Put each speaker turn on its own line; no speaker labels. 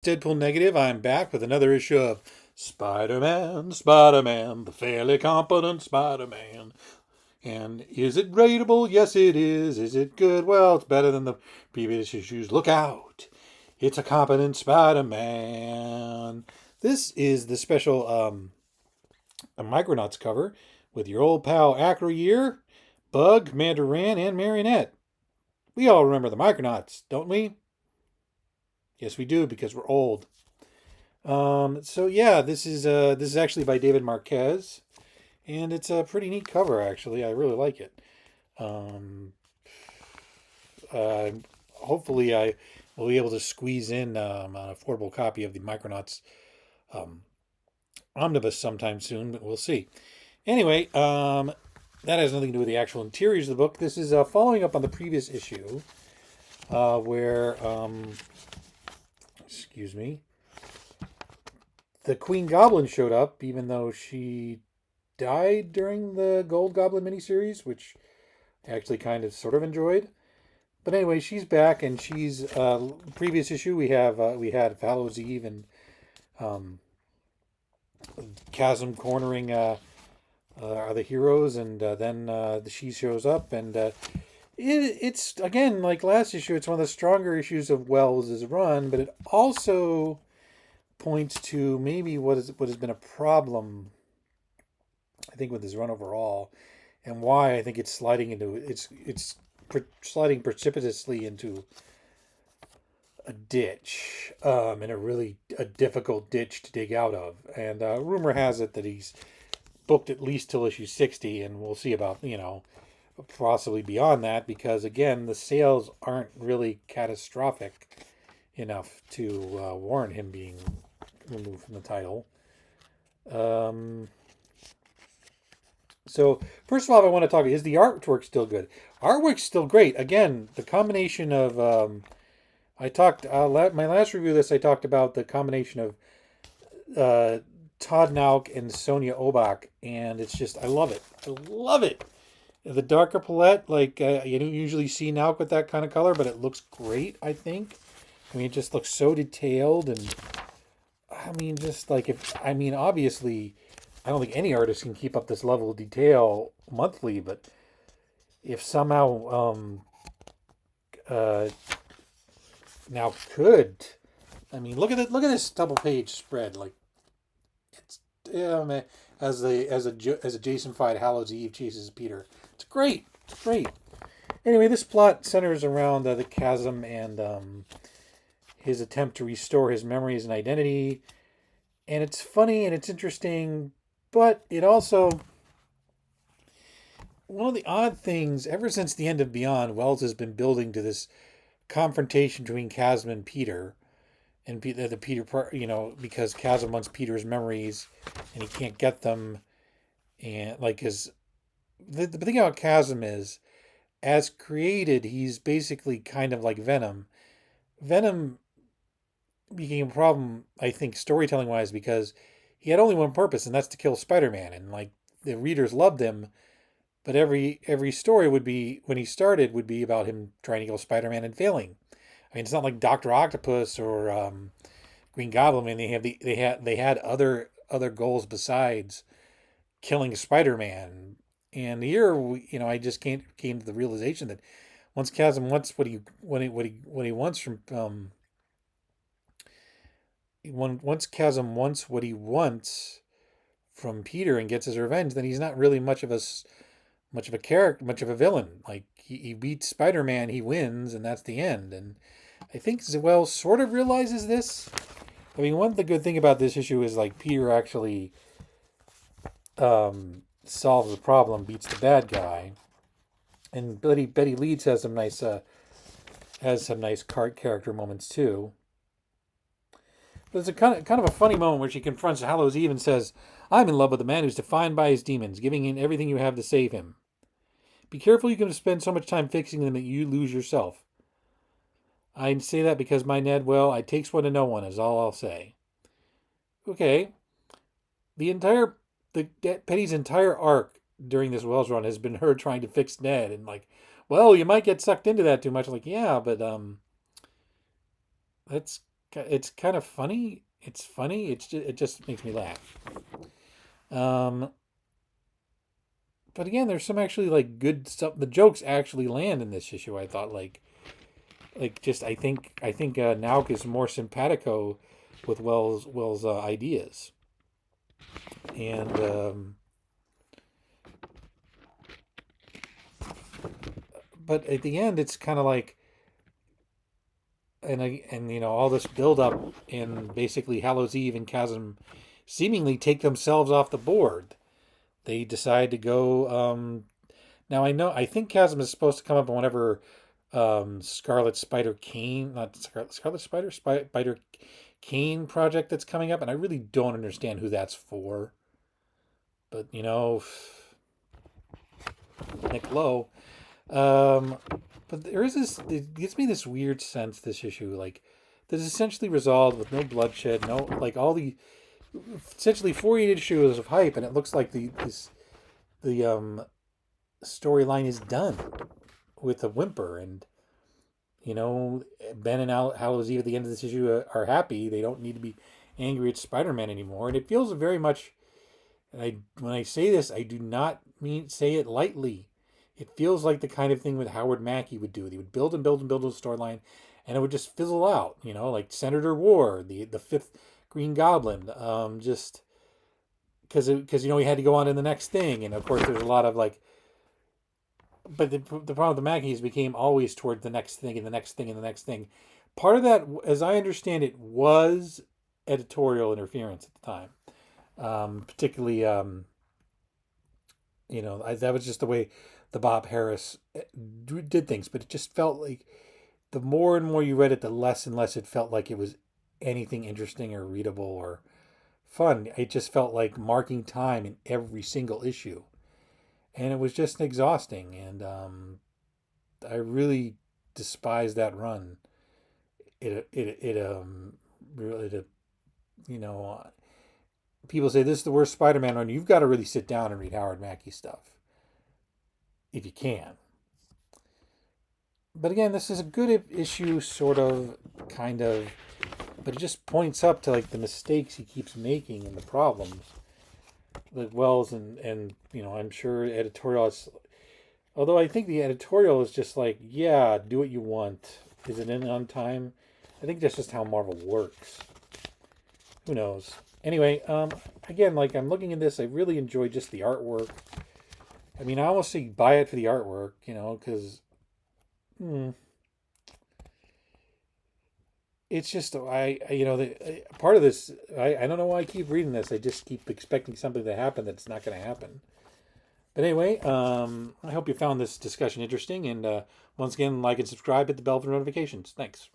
Deadpool Negative. I'm back with another issue of Spider-Man, the fairly competent Spider-Man. And is it rateable? Yes, it is. Is it good? Well, it's better than the previous issues. Look out. It's a competent Spider-Man. This is the special a Micronauts cover with your old pal Acroyear, Bug, Commander Ran, and Marionette. We all remember the Micronauts, don't we? Yes, we do because we're old. So yeah, this is actually by David Marquez, and it's a pretty neat cover actually. I really like it. Um, uh, Hopefully, I will be able to squeeze in an affordable copy of the Micronauts um, omnibus sometime soon, but we'll see. Anyway, that has nothing to do with the actual interiors of the book. This is following up on the previous issue, where excuse me, the Queen Goblin showed up, even though she died during the Gold Goblin miniseries, which I actually kind of sort of enjoyed. But anyway, she's back, and she's previous issue we had Hallows Eve and um, Chasm cornering are the heroes, and then she shows up, and it's again like last issue. It's one of the stronger issues of Wells' run, but it also points to maybe what has been a problem, I think, with his run overall, and why I think it's sliding into sliding precipitously into a ditch, and a difficult ditch to dig out of. And rumor has it that he's booked at least till issue 60, and we'll see about possibly beyond that, because again the sales aren't really catastrophic enough to warrant him being removed from the title. Um, So first of all, I want to talk: is the artwork still good? Artwork's still great. Again, the combination of I talked my last review of this. I talked about the combination of uh, Todd Nauck and Sonia Oback, and it's just I love it. I love it. The darker palette, like you don't usually see Nauck with that kind of color, but it looks great. I think. I mean, it just looks so detailed, and I mean, just like if I mean, obviously, I don't think any artist can keep up this level of detail monthly, but if somehow uh, now could, I mean, look at this double page spread. Like it's man, as a Jason fight Hallows Eve chases Peter. It's great. It's great. Anyway, this plot centers around the chasm and his attempt to restore his memories and identity. And it's funny and it's interesting, but it also, one of the odd things, ever since the end of Beyond, Wells has been building to this confrontation between Chasm and Peter, and the Peter, because Chasm wants Peter's memories, and he can't get them, and like his, the thing about Chasm is, as created, he's basically kind of like Venom. Venom became a problem, I think, storytelling wise, because he had only one purpose, and that's to kill Spider-Man, and like the readers loved him. But every story would be, when he started, would be about him trying to kill Spider-Man and failing. I mean, it's not like Doctor Octopus or Green Goblin. I mean, they had other goals besides killing Spider-Man. And here, I just came to the realization that once Chasm wants what he wants from once Chasm wants what he wants from Peter and gets his revenge, then he's not really much of a character, much of a villain. Like he beats Spider-Man, he wins, and that's the end. And I think Wells sort of realizes this. I mean, one the good thing about this issue is like Peter actually solves the problem, beats the bad guy, and Betty Leeds has some nice character moments too. But it's a kind of a funny moment where she confronts Hallows Eve and says, "I'm in love with a man who's defined by his demons, giving in everything you have to save him. Be careful, you can spend so much time fixing them that you lose yourself. I say that because my Ned, well, it takes one to know one, is all I'll say." Okay. The entire Petty's entire arc during this Wells run has been her trying to fix Ned, and like, well, you might get sucked into that too much. Like, yeah, but that's it's kind of funny. It's funny. It just makes me laugh. Um, but again, there's some actually like good stuff. The jokes actually land in this issue. I thought just I think Nauck is more simpatico with Wells' ideas, and but at the end, it's kind of like and all this build up and basically Hallows Eve and Chasm seemingly take themselves off the board. They decide to go. Now I think Chasm is supposed to come up on whatever Scarlet Spider Kane, not Scarlet Spider, Spider Kane project that's coming up, and I really don't understand who that's for. But Nick Lowe. Um, but there is this. It gives me this weird sense. This issue, like, this is essentially resolved with no bloodshed, no like all the essentially 48 issues of hype, and it looks like the storyline is done with a whimper. And Ben and Hallows Eve at the end of this issue are happy. They don't need to be angry at Spider-Man anymore, and it feels very much. And when I say this, I do not mean say it lightly. It feels like the kind of thing that Howard Mackie would do. He would build and build and build a storyline, and it would just fizzle out. Like Senator War, the fifth Green Goblin, just because he had to go on to the next thing, and of course there's a lot of like. But the problem with the Mackies became always toward the next thing and the next thing and the next thing. Part of that, as I understand it, was editorial interference at the time. Particularly, that was just the way the Bob Harris did things. But it just felt like the more and more you read it, the less and less it felt like it was anything interesting or readable or fun. It just felt like marking time in every single issue, and it was just exhausting. And I really despise that run. Really, you know people say this is the worst Spider-Man run. You've got to really sit down and read Howard Mackie stuff if you can. But again, this is a good issue, sort of, kind of, but it just points up to like the mistakes he keeps making and the problems that Wells and I'm sure editorialists. Although I think the editorial is just like, yeah, do what you want. Is it in on time? I think that's just how Marvel works. Who knows? Anyway, again, like I'm looking at this, I really enjoy just the artwork. I mean, I almost say buy it for the artwork, because it's just part of this. I don't know why I keep reading this. I just keep expecting something to happen that's not going to happen. But anyway, I hope you found this discussion interesting. And once again, like and subscribe, hit the bell for notifications. Thanks.